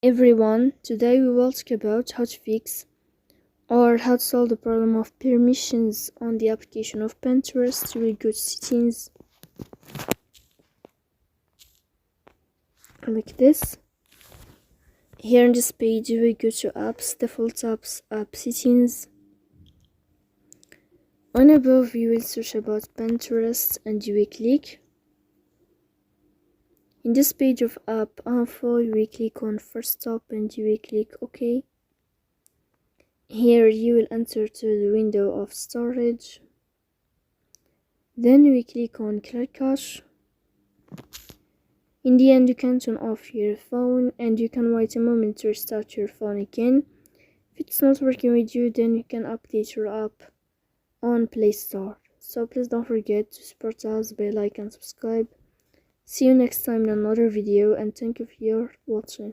Everyone, today we will talk about how to fix or how to solve the problem of permissions on the application of Pinterest. We go to settings like this. Here on this page we go to apps, default apps, app settings. On above you will search about Pinterest and you will click. In this page of app info you will click on first stop and you will click OK. Here you will enter to the window of storage. Then we click on clear cache. In the end you can turn off your phone and you can wait a moment to restart your phone again. If it's not working with you, then you can update your app on Play Store. So please don't forget to support us by like and subscribe. See you next time in another video and thank you for your watching.